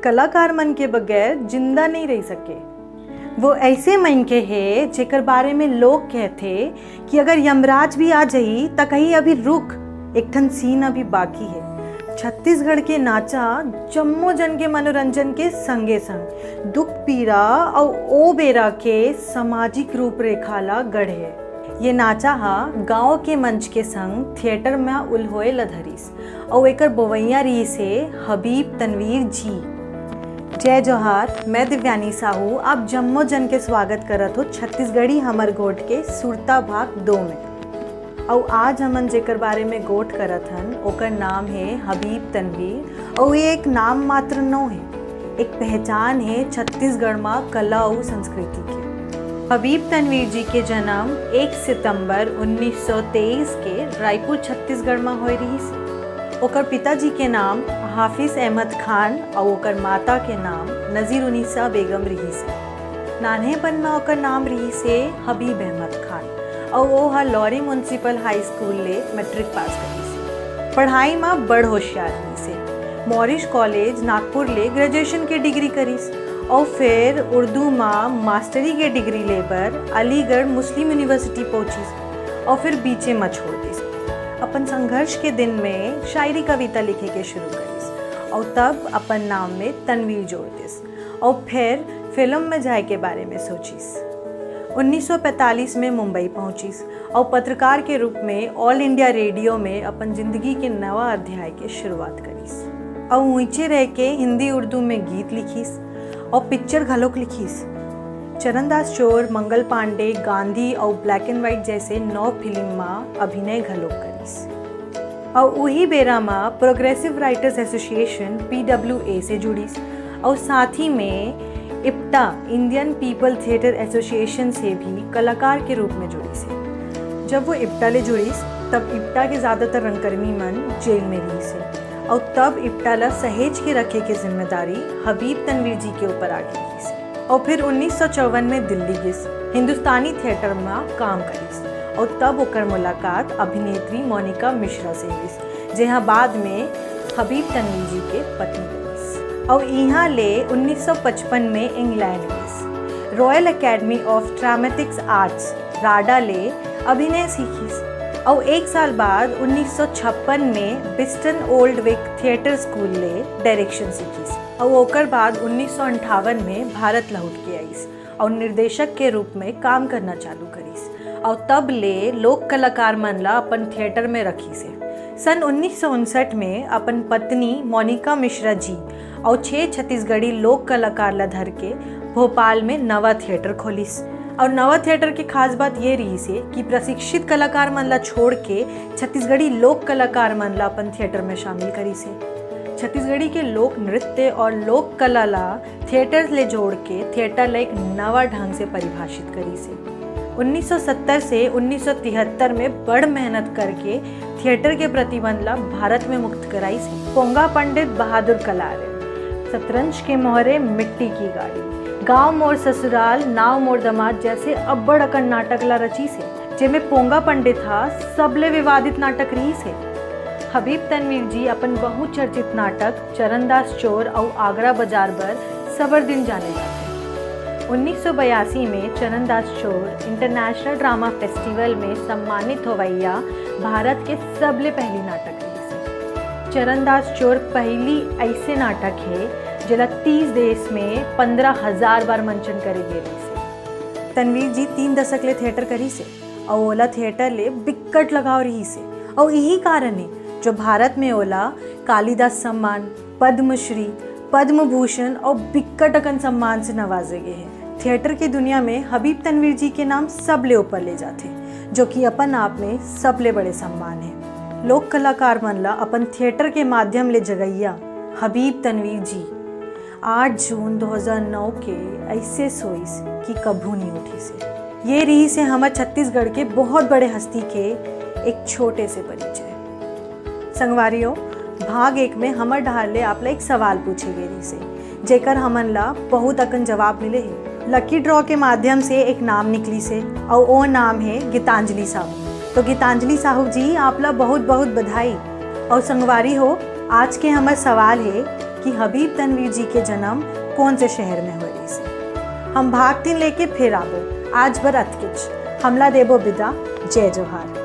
कलाकार मन के बगैर जिंदा नहीं रह सके। वो ऐसे मन के है जेकर बारे में लोग कहते कि अगर यमराज भी आ जाई त कहीं अभी रुक, एक ठन सीन अभी बाकी है। छत्तीसगढ़ के नाचा जम्मो जन के मनोरंजन के संगे संग दुख पीड़ा और ओ बेरा के सामाजिक रूपरेखा ला गढ़े। ये नाचा हा गांव के मंच के संग थिएटर में उल्होए लधरिस और एकर बोवैया रही से हबीब तनवीर जी। जय जोहार, मैं दिव्यानी साहू आप जम्मो जन के स्वागत करत हो छत्तीसगढ़ी हमर गोठ के सुरता भाग 2 में। और आज हमन जेकर बारे में गोठ करत हन ओकर नाम है हबीब तनवीर। और ये एक नाम मात्र न है, एक पहचान है छत्तीसगढ़ में कला और संस्कृति के। हबीब तनवीर जी के जन्म 1 सितंबर 1923 के रायपुर छत्तीसगढ़ में होय रही। ओकर पिताजी के नाम हाफिज अहमद खान और ओकर माता के नाम नज़ीर उन्नीसा बेगम रही से। नान्हेपन में ओकर नाम रही से हबीब अहमद खान और वो लॉरी म्यूनसिपल हाई स्कूल ले मैट्रिक पास करी से। पढ़ाई में बड़ होशियार रही से। मॉरिश कॉलेज नागपुर ले ग्रेजुएशन के डिग्री करीस और फिर उर्दू में मास्टरी के डिग्री लेकर अलीगढ़ मुस्लिम यूनिवर्सिटी पहुंची और फिर बीचे में छोड़ दी। अपन संघर्ष के दिन में शायरी कविता लिखे के शुरू करीस और तब अपन नाम में तनवीर जोड़ दिस और फिर फिल्म में जाए के बारे में सोचिस। 1945 में मुंबई पहुंचिस और पत्रकार के रूप में ऑल इंडिया रेडियो में अपन जिंदगी के नवा अध्याय के शुरुआत करीस और ऊंचे रह के हिंदी उर्दू में गीत लिखीस और पिक्चर घलोक लिखीस। चरणदास चोर, मंगल पांडे, गांधी और ब्लैक एंड व्हाइट जैसे 9 फिल्म में अभिनय घलोक करीस और वही बेरा में प्रोग्रेसिव राइटर्स एसोसिएशन PWA से जुड़ीस और साथ ही में IPTA Indian people theatre association से भी कलाकार के रूप में जुड़ी से। जब वो इप्टा ले जुड़ीस तब इप्टा के ज़्यादातर रंगकर्मी मन जेल में रही से और तब इप्टा ला सहेज के रखे की जिम्मेदारी हबीब तनवीर जी के ऊपर आ गई से। और फिर 1954 में दिल्ली गिस हिंदुस्तानी थिएटर में काम करीस और तब ओकर मुलाकात अभिनेत्री मोनिका मिश्रा से हुई जहाँ बाद में हबीब तनवीर जी के पत्नी बनीस। और यहाँ ले 1955 में इंग्लैंड गिस Royal Academy of Dramatics Arts RADA ले अभिनय सीखीस और 1 साल बाद 1956 में Bristol Old Vic theatre school ले डायरेक्शन सीखीस और ओकर बाद 1958 में भारत लौट के आईस और निर्देशक के रूप में काम करना चालू करीस और तब ले लोक कलाकार मन ला अपन थिएटर में रखी से। सन 1959 में अपन पत्नी मोनिका मिश्रा जी और 6 छत्तीसगढ़ी लोक कलाकार ला धर के भोपाल में नवा थिएटर खोलिस और नवा थिएटर की खास बात ये रही से कि प्रशिक्षित कलाकार मन ला छोड़ के छत्तीसगढ़ी लोक कलाकार मन ला अपन थिएटर में शामिल करी से। छत्तीसगढ़ी के लोक नृत्य और लोक कला ला थिएटर ले जोड़ के थिएटर ला एक नवा ढंग से परिभाषित करी से। 1970 से 1973 में बड़ मेहनत करके थिएटर के प्रतिबंध ला भारत में मुक्त कराई से। पोंगा पंडित बहादुर कलारे, शतरंज के मोहरे, मिट्टी की गाड़ी, गांव मोर ससुराल, नाव मोर दमाद जैसे अब्बड़ अकन नाटक ला रची से जेमें पोंगा पंडित था सबले विवादित नाटक रही से। हबीब तनवीर जी अपन बहुचर्चित नाटक चरणदास चोर और आगरा बाजार पर सबर दिन जाने जाते। 1982 में चरणदास चोर इंटरनेशनल ड्रामा फेस्टिवल में सम्मानित होवैया भारत के सबले पहली नाटक रही से। चरणदास चोर पहली ऐसे नाटक है जिला 30 देश में 15,000 बार मंचन करे गए से। तनवीर जी 3 दशक ले थिएटर करी से और ओला थिएटर ले बिकट लगाव रही से और यही कारण है जो भारत में ओला कालिदास सम्मान, पद्मश्री, पद्म भूषण और बिकट अकन सम्मान से नवाजे गए हैं। थिएटर की दुनिया में हबीब तनवीर जी के नाम सबले ऊपर ले जाते जो कि अपन आप में सबले बड़े सम्मान है। लोक कलाकार मन ला अपन थिएटर के माध्यम ले जगैया हबीब तनवीर जी 8 जून 2009 के ऐसे सोईस कि कभू नहीं उठी से। ये रही से हमारे छत्तीसगढ़ के बहुत बड़े हस्ती के एक छोटे से परिचय। संगवारियों, भाग 1 में हमर ढाल ले आप ला एक सवाल पूछे गए से जेकर हमन ला बहुत अकन जवाब मिले है। लकी ड्रॉ के माध्यम से एक नाम निकली से और वो नाम है गीतांजलि साहू। तो गीतांजलि साहू जी आप ला बहुत बहुत बधाई। और संगवारी हो, आज के हमार सवाल है कि हबीब तनवीर जी के जन्म कौन से शहर में हो रही से। हम भाग 3 लेके फिर आबो, आज बर अतकिच हमला देबो विदा। जय जोहार।